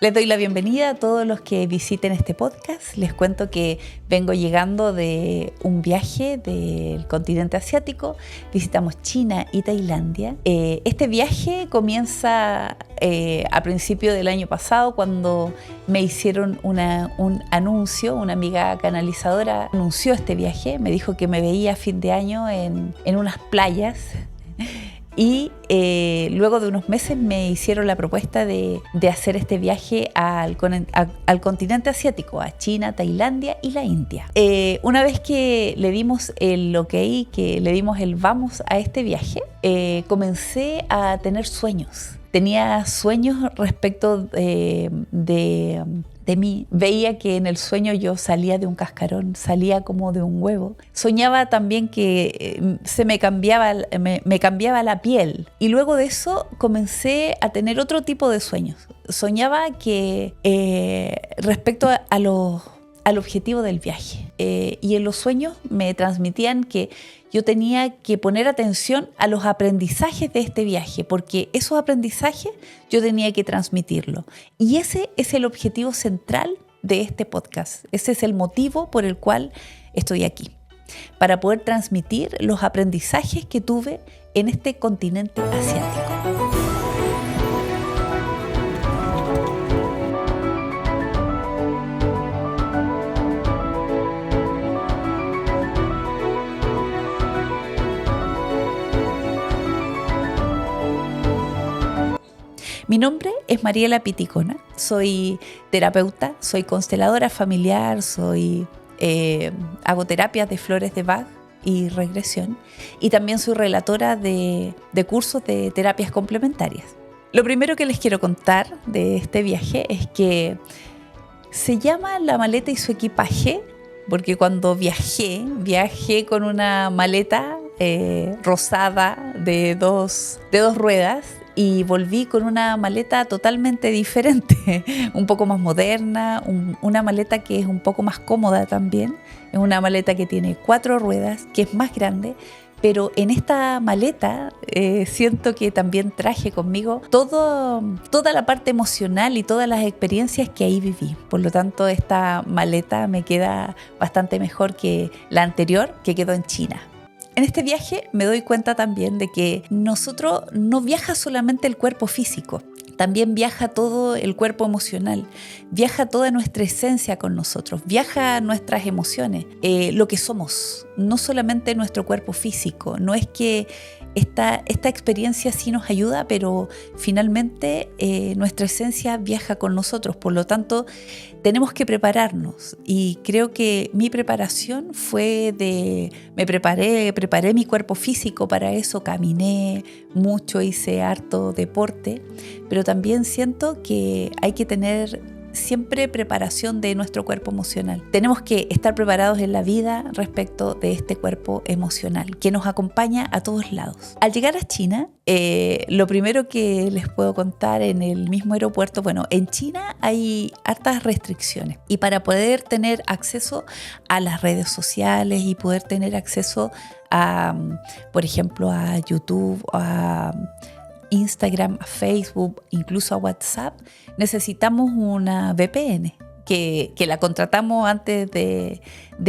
Les doy la bienvenida a todos los que visiten este podcast. Les cuento que vengo llegando de un viaje del continente asiático. Visitamos China y Tailandia. Este viaje comienza a principio del año pasado cuando me hicieron un anuncio. Una amiga canalizadora anunció este viaje. Me dijo que me veía a fin de año en unas playas. Y luego de unos meses me hicieron la propuesta de hacer este viaje al continente asiático, a China, Tailandia y la India. Una vez que le dimos el ok, que le dimos el vamos a este viaje, comencé a tener sueños. Tenía sueños respecto de mí. Veía que en el sueño yo salía de un cascarón, salía como de un huevo. Soñaba también que me cambiaba la piel. Y luego de eso comencé a tener otro tipo de sueños. Soñaba que respecto al objetivo del viaje. Y en los sueños me transmitían que yo tenía que poner atención a los aprendizajes de este viaje, porque esos aprendizajes yo tenía que transmitirlos. Y ese es el objetivo central de este podcast. Ese es el motivo por el cual estoy aquí, para poder transmitir los aprendizajes que tuve en este continente asiático. Mi nombre es Mariela Piticona, soy terapeuta, soy consteladora familiar, hago terapias de flores de Bach y regresión, y también soy relatora de cursos de terapias complementarias. Lo primero que les quiero contar de este viaje es que se llama La maleta y su equipaje, porque cuando viajé con una maleta rosada de dos ruedas, y volví con una maleta totalmente diferente, un poco más moderna, una maleta que es un poco más cómoda también. Es una maleta que tiene 4 ruedas, que es más grande, pero en esta maleta siento que también traje conmigo toda la parte emocional y todas las experiencias que ahí viví. Por lo tanto, esta maleta me queda bastante mejor que la anterior, que quedó en China. En este viaje me doy cuenta también de que nosotros no viaja solamente el cuerpo físico, también viaja todo el cuerpo emocional, viaja toda nuestra esencia con nosotros, viaja nuestras emociones, lo que somos, no solamente nuestro cuerpo físico. No es que esta experiencia sí nos ayuda, pero finalmente nuestra esencia viaja con nosotros. Por lo tanto, tenemos que prepararnos, y creo que mi preparación fue me preparé mi cuerpo físico para eso, caminé mucho, hice harto deporte, pero también siento que hay que tener siempre preparación de nuestro cuerpo emocional. Tenemos que estar preparados en la vida respecto de este cuerpo emocional que nos acompaña a todos lados. Al llegar a China, lo primero que les puedo contar en el mismo aeropuerto, bueno, en China hay hartas restricciones, y para poder tener acceso a las redes sociales y poder tener acceso a, por ejemplo, a YouTube, a Instagram, a Facebook, incluso a WhatsApp, necesitamos una VPN que la contratamos antes de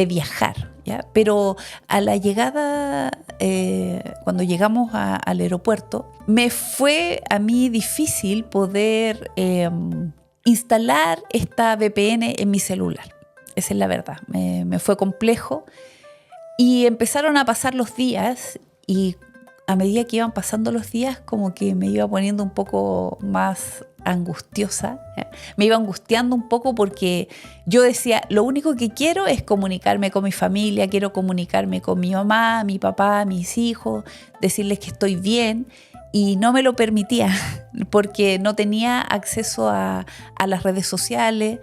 viajar, ¿ya? Pero a la llegada, cuando llegamos al aeropuerto, me fue a mí difícil poder instalar esta VPN en mi celular. Esa es la verdad, me fue complejo, y empezaron a pasar los días, y a medida que iban pasando los días, como que me iba poniendo un poco más angustiosa, ¿ya? Me iba angustiando un poco, porque yo decía, lo único que quiero es comunicarme con mi familia, quiero comunicarme con mi mamá, mi papá, mis hijos, decirles que estoy bien, y no me lo permitía porque no tenía acceso a las redes sociales.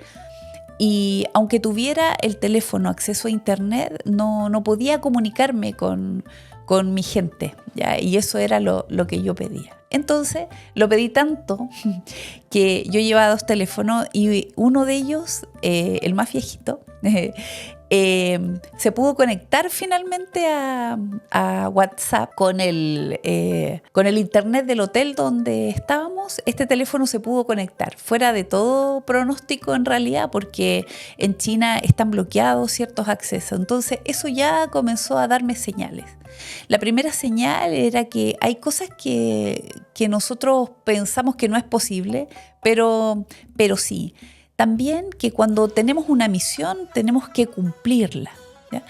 Y aunque tuviera el teléfono, acceso a internet, no podía comunicarme con mi gente, ¿ya? Y eso era lo que yo pedía. Entonces lo pedí tanto que yo llevaba 2 teléfonos, y uno de ellos, el más viejito, Se pudo conectar finalmente a WhatsApp con el internet del hotel donde estábamos. Este teléfono se pudo conectar, fuera de todo pronóstico en realidad, porque en China están bloqueados ciertos accesos. Entonces eso ya comenzó a darme señales. La primera señal era que hay cosas que nosotros pensamos que no es posible, pero sí. También que cuando tenemos una misión tenemos que cumplirla, ¿ya?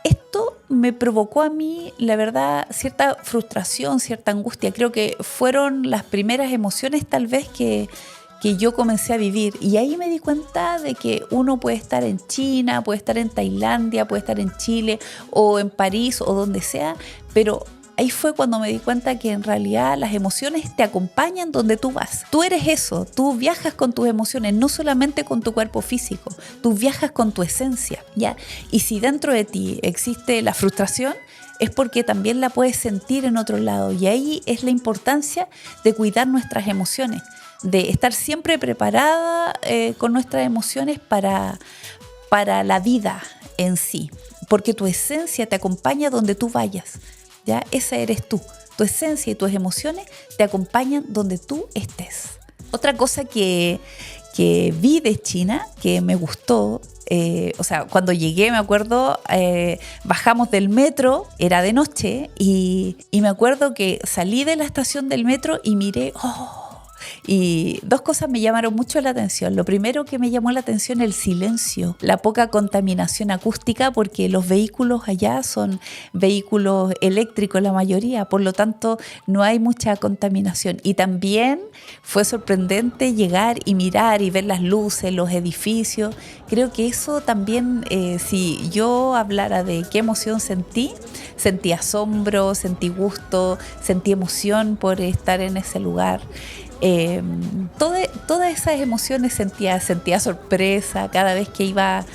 Esto me provocó a mí, la verdad, cierta frustración, cierta angustia. Creo que fueron las primeras emociones tal vez que yo comencé a vivir. Y ahí me di cuenta de que uno puede estar en China, puede estar en Tailandia, puede estar en Chile o en París o donde sea, pero ahí fue cuando me di cuenta que en realidad las emociones te acompañan donde tú vas. Tú eres eso, tú viajas con tus emociones, no solamente con tu cuerpo físico, tú viajas con tu esencia, ¿ya? Y si dentro de ti existe la frustración, es porque también la puedes sentir en otro lado. Y ahí es la importancia de cuidar nuestras emociones, de estar siempre preparada con nuestras emociones para la vida en sí, porque tu esencia te acompaña donde tú vayas. ¿Ya? Esa eres tú. Tu esencia y tus emociones te acompañan donde tú estés. Otra cosa que vi de China, que me gustó, cuando llegué, me acuerdo, bajamos del metro, era de noche, y me acuerdo que salí de la estación del metro y miré, y dos cosas me llamaron mucho la atención. Lo primero que me llamó la atención, el silencio, la poca contaminación acústica, porque los vehículos allá son vehículos eléctricos la mayoría, por lo tanto no hay mucha contaminación. Y también fue sorprendente llegar y mirar y ver las luces, los edificios. Creo que eso también, si yo hablara de qué emoción sentí asombro, sentí gusto, sentí emoción por estar en ese lugar. Todas esas emociones sentía sorpresa cada vez que iba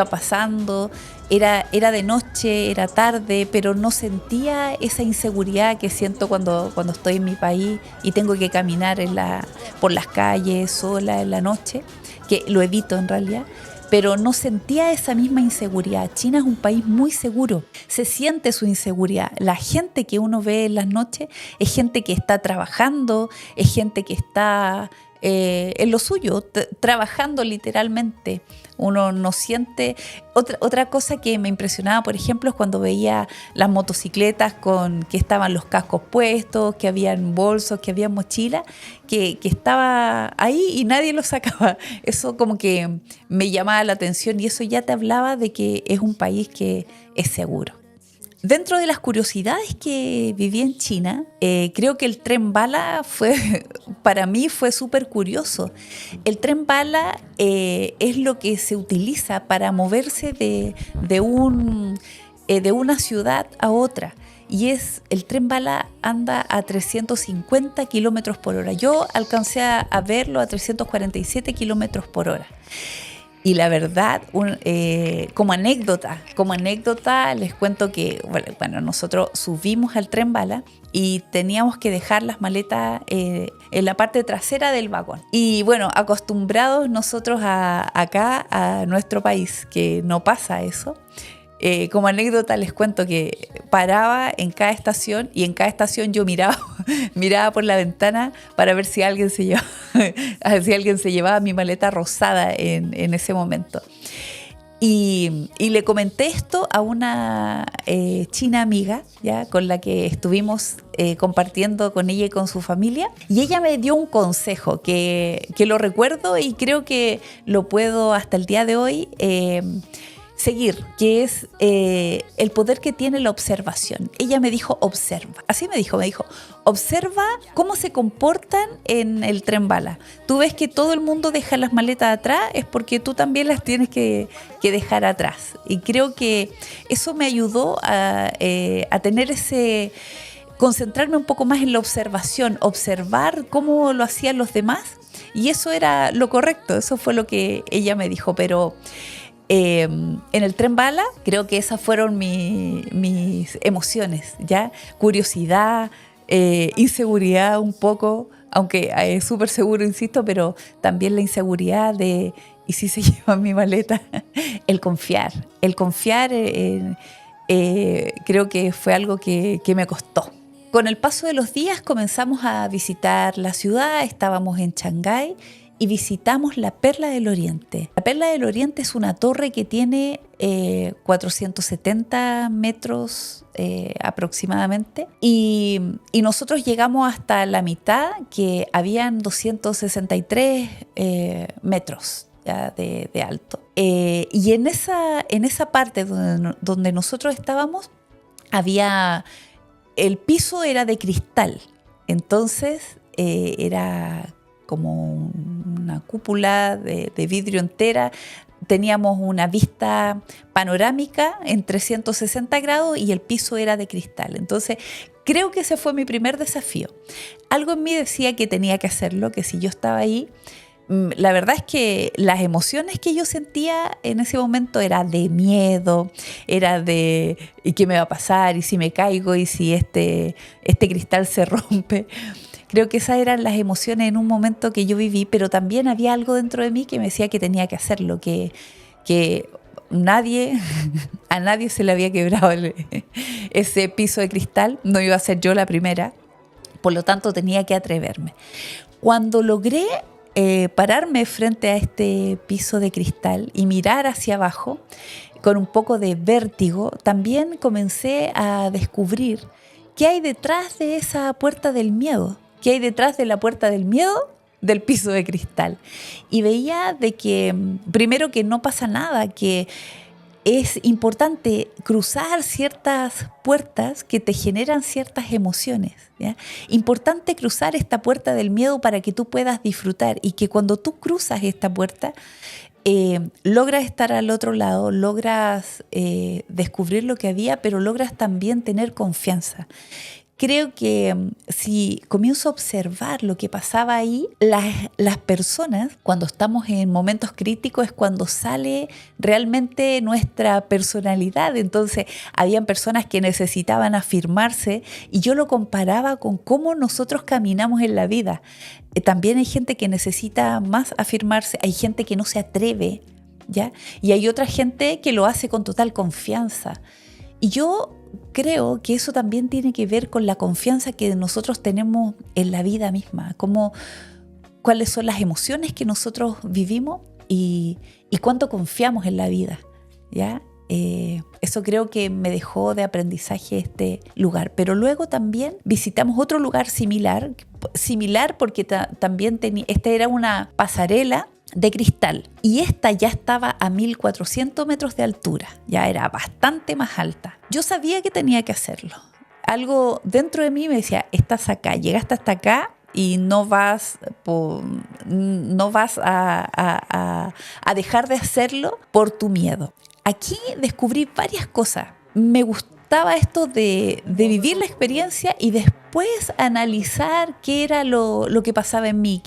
pasando. Era de noche, era tarde, pero no sentía esa inseguridad que siento cuando estoy en mi país y tengo que caminar por las calles sola en la noche, que lo evito en realidad. Pero no sentía esa misma inseguridad. China es un país muy seguro, se siente su inseguridad. La gente que uno ve en las noches es gente que está trabajando, es gente que está en lo suyo, trabajando literalmente. Uno no siente. Otra cosa que me impresionaba, por ejemplo, es cuando veía las motocicletas que estaban los cascos puestos, que habían bolsos, que había mochilas, que estaba ahí y nadie los sacaba. Eso como que me llamaba la atención y eso ya te hablaba de que es un país que es seguro. Dentro de las curiosidades que viví en China, creo que el tren bala para mí fue súper curioso. El tren bala es lo que se utiliza para moverse de una ciudad a otra. Y el tren bala anda a 350 kilómetros por hora. Yo alcancé a verlo a 347 kilómetros por hora. Y la verdad, como anécdota les cuento que bueno, nosotros subimos al tren bala y teníamos que dejar las maletas en la parte trasera del vagón. Y bueno, acostumbrados nosotros acá a nuestro país, que no pasa eso. Como anécdota les cuento que paraba en cada estación y en cada estación yo miraba por la ventana para ver si alguien se llevaba mi maleta rosada en ese momento. Y le comenté esto a una china amiga, ¿ya? Con la que estuvimos compartiendo con ella y con su familia. Y ella me dio un consejo que lo recuerdo y creo que lo puedo hasta el día de hoy seguir, que es el poder que tiene la observación. Ella me dijo, observa. Así me dijo, observa cómo se comportan en el tren bala. Tú ves que todo el mundo deja las maletas atrás, es porque tú también las tienes que dejar atrás. Y creo que eso me ayudó a tener concentrarme un poco más en la observación, observar cómo lo hacían los demás. Y eso era lo correcto, eso fue lo que ella me dijo, pero en el tren bala creo que esas fueron mis emociones, ¿ya? Curiosidad, inseguridad un poco, aunque es súper seguro, insisto, pero también la inseguridad y y sí se llevó en mi maleta el confiar. El confiar creo que fue algo que me costó. Con el paso de los días comenzamos a visitar la ciudad, estábamos en Shanghái y visitamos la Perla del Oriente. La Perla del Oriente es una torre que tiene 470 metros aproximadamente y nosotros llegamos hasta la mitad, que habían 263 metros ya de alto. Y en esa parte donde nosotros estábamos, el piso era de cristal, entonces era como una cúpula de vidrio entera. Teníamos una vista panorámica en 360 grados y el piso era de cristal. Entonces, creo que ese fue mi primer desafío. Algo en mí decía que tenía que hacerlo, que si yo estaba ahí, la verdad es que las emociones que yo sentía en ese momento era de miedo, era de ¿y qué me va a pasar? ¿Y si me caigo? ¿Y si este cristal se rompe? Creo que esas eran las emociones en un momento que yo viví, pero también había algo dentro de mí que me decía que tenía que hacerlo, que a nadie se le había quebrado ese piso de cristal, no iba a ser yo la primera, por lo tanto tenía que atreverme. Cuando logré pararme frente a este piso de cristal y mirar hacia abajo con un poco de vértigo, también comencé a descubrir qué hay detrás de esa puerta del miedo. ¿Qué hay detrás de la puerta del miedo? Del piso de cristal. Y veía de que, primero, que no pasa nada, que es importante cruzar ciertas puertas que te generan ciertas emociones, ¿ya? Importante cruzar esta puerta del miedo para que tú puedas disfrutar, y que cuando tú cruzas esta puerta, logras estar al otro lado, logras descubrir lo que había, pero logras también tener confianza. Creo que si comienzo a observar lo que pasaba ahí, las personas, cuando estamos en momentos críticos, es cuando sale realmente nuestra personalidad. Entonces, habían personas que necesitaban afirmarse y yo lo comparaba con cómo nosotros caminamos en la vida. También hay gente que necesita más afirmarse, hay gente que no se atreve, ¿ya? Y hay otra gente que lo hace con total confianza. Y yo creo que eso también tiene que ver con la confianza que nosotros tenemos en la vida misma, cuáles son las emociones que nosotros vivimos y cuánto confiamos en la vida, ¿ya? Eso creo que me dejó de aprendizaje este lugar. Pero luego también visitamos otro lugar similar porque también esta era una pasarela de cristal y esta ya estaba a 1400 metros de altura, ya era bastante más alta. Yo sabía que tenía que hacerlo. Algo dentro de mí me decía, estás acá, llegaste hasta acá y no vas a dejar de hacerlo por tu miedo. Aquí descubrí varias cosas. Me gustaba esto de vivir la experiencia y después analizar qué era lo que pasaba en mí,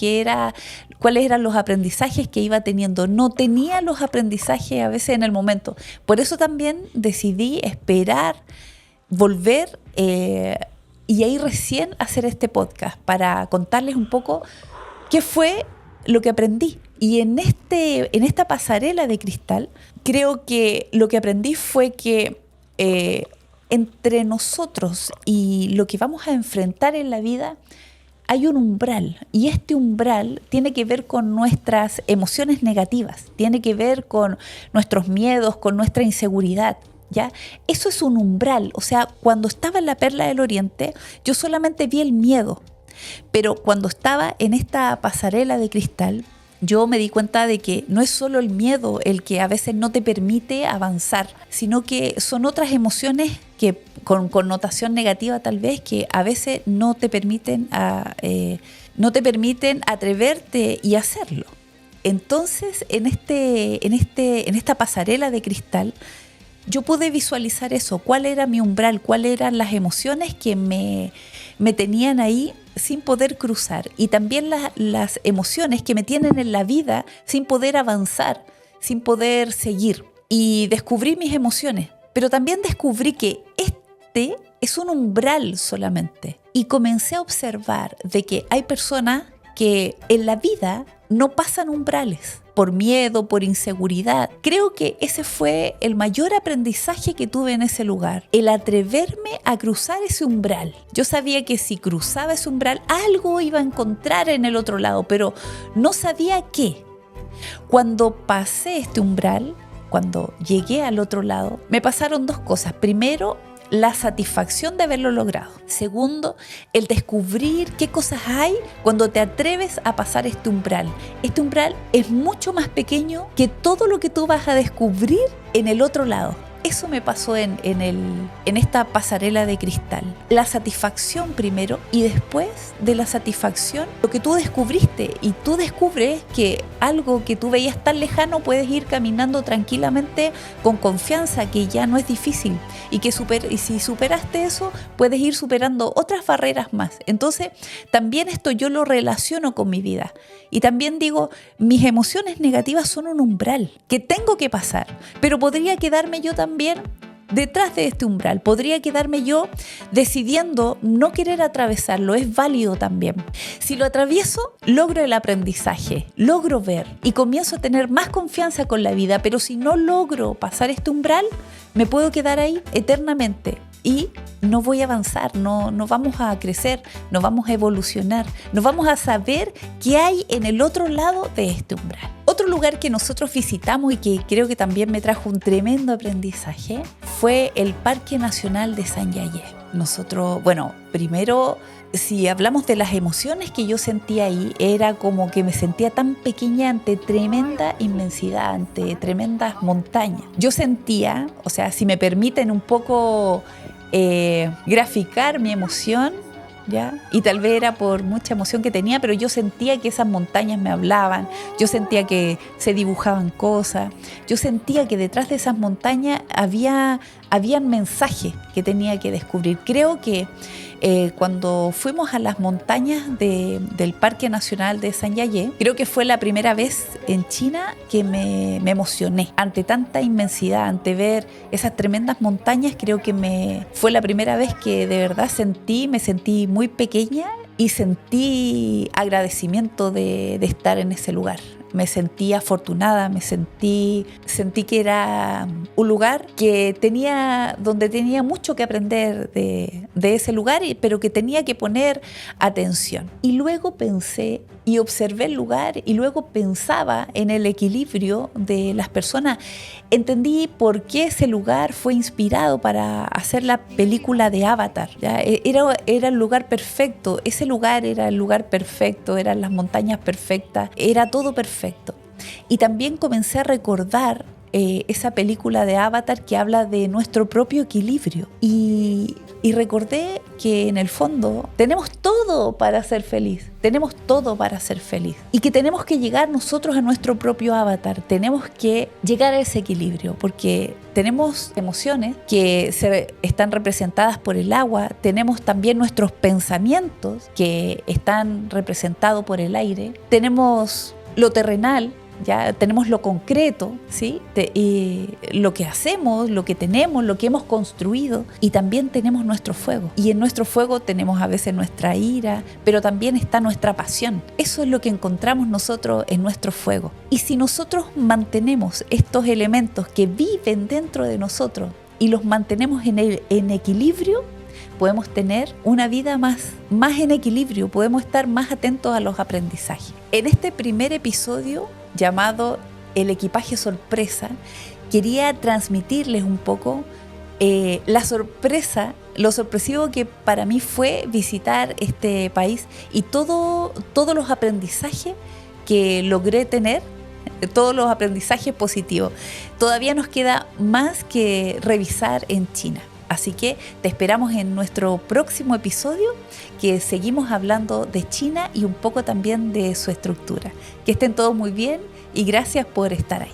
cuáles eran los aprendizajes que iba teniendo. No tenía los aprendizajes a veces en el momento. Por eso también decidí esperar, volver y ahí recién hacer este podcast para contarles un poco qué fue lo que aprendí. Y en esta pasarela de cristal, creo que lo que aprendí fue que entre nosotros y lo que vamos a enfrentar en la vida hay un umbral, y este umbral tiene que ver con nuestras emociones negativas, tiene que ver con nuestros miedos, con nuestra inseguridad, ¿ya? Eso es un umbral. O sea, cuando estaba en la Perla del Oriente, yo solamente vi el miedo, pero cuando estaba en esta pasarela de cristal, yo me di cuenta de que no es solo el miedo el que a veces no te permite avanzar, sino que son otras emociones que con connotación negativa tal vez, que a veces no te permiten atreverte y hacerlo. Entonces, en esta pasarela de cristal, yo pude visualizar eso, cuál era mi umbral, cuáles eran las emociones que me tenían ahí sin poder cruzar, y también las emociones que me tienen en la vida sin poder avanzar, sin poder seguir. Y descubrí mis emociones, pero también descubrí que este es un umbral solamente. Y comencé a observar de que hay personas que en la vida no pasan umbrales por miedo, por inseguridad. Creo que ese fue el mayor aprendizaje que tuve en ese lugar, el atreverme a cruzar ese umbral. Yo sabía que si cruzaba ese umbral, algo iba a encontrar en el otro lado, pero no sabía qué. Cuando pasé este umbral, cuando llegué al otro lado, me pasaron dos cosas. Primero, la satisfacción de haberlo logrado. Segundo, el descubrir qué cosas hay cuando te atreves a pasar este umbral. Este umbral es mucho más pequeño que todo lo que tú vas a descubrir en el otro lado. Eso me pasó en esta pasarela de cristal. La satisfacción primero, y después de la satisfacción, lo que tú descubriste. Y tú descubres que algo que tú veías tan lejano puedes ir caminando tranquilamente con confianza, que ya no es difícil. Y si superaste eso, puedes ir superando otras barreras más. Entonces, también esto yo lo relaciono con mi vida. Y también digo, mis emociones negativas son un umbral que tengo que pasar, pero podría quedarme yo también detrás de este umbral. Podría quedarme yo decidiendo no querer atravesarlo. Es válido también. Si lo atravieso, logro el aprendizaje, logro ver y comienzo a tener más confianza con la vida. Pero si no logro pasar este umbral, me puedo quedar ahí eternamente y no voy a avanzar, no vamos a crecer, no vamos a evolucionar, no vamos a saber qué hay en el otro lado de este umbral. Otro lugar que nosotros visitamos y que creo que también me trajo un tremendo aprendizaje fue el Parque Nacional de Sanyayé. Nosotros, primero, si hablamos de las emociones que yo sentía ahí, era como que me sentía tan pequeña ante tremenda inmensidad, ante tremendas montañas. Yo sentía, si me permiten un poco graficar mi emoción, ¿ya? Y tal vez era por mucha emoción que tenía, pero yo sentía que esas montañas me hablaban, yo sentía que se dibujaban cosas, yo sentía que detrás de esas montañas habían mensajes que tenía que descubrir. Creo que cuando fuimos a las montañas del Parque Nacional de Sanyayé, creo que fue la primera vez en China que me emocioné ante tanta inmensidad, ante ver esas tremendas montañas. Creo que fue la primera vez que de verdad me sentí muy pequeña y sentí agradecimiento de estar en ese lugar. Me sentí afortunada, sentí que era un lugar donde tenía mucho que aprender de ese lugar, pero que tenía que poner atención. Y luego pensé y observé el lugar y luego pensaba en el equilibrio de las personas. Entendí por qué ese lugar fue inspirado para hacer la película de Avatar, ¿ya? Era el lugar perfecto, ese lugar era el lugar perfecto, eran las montañas perfectas, era todo perfecto. Y también comencé a recordar esa película de Avatar que habla de nuestro propio equilibrio. Y recordé que en el fondo tenemos todo para ser feliz, tenemos todo para ser feliz. Y que tenemos que llegar nosotros a nuestro propio avatar, tenemos que llegar a ese equilibrio, porque tenemos emociones que están representadas por el agua, tenemos también nuestros pensamientos que están representados por el aire, tenemos lo terrenal, ya tenemos lo concreto, ¿sí? Y lo que hacemos, lo que tenemos, lo que hemos construido, y también tenemos nuestro fuego. Y en nuestro fuego tenemos a veces nuestra ira, pero también está nuestra pasión. Eso es lo que encontramos nosotros en nuestro fuego. Y si nosotros mantenemos estos elementos que viven dentro de nosotros y los mantenemos en equilibrio, podemos tener una vida más en equilibrio, podemos estar más atentos a los aprendizajes. En este primer episodio, llamado El equipaje sorpresa, quería transmitirles un poco la sorpresa, lo sorpresivo que para mí fue visitar este país y todos los aprendizajes que logré tener, todos los aprendizajes positivos. Todavía nos queda más que revisar en China. Así que te esperamos en nuestro próximo episodio, que seguimos hablando de China y un poco también de su estructura. Que estén todos muy bien y gracias por estar ahí.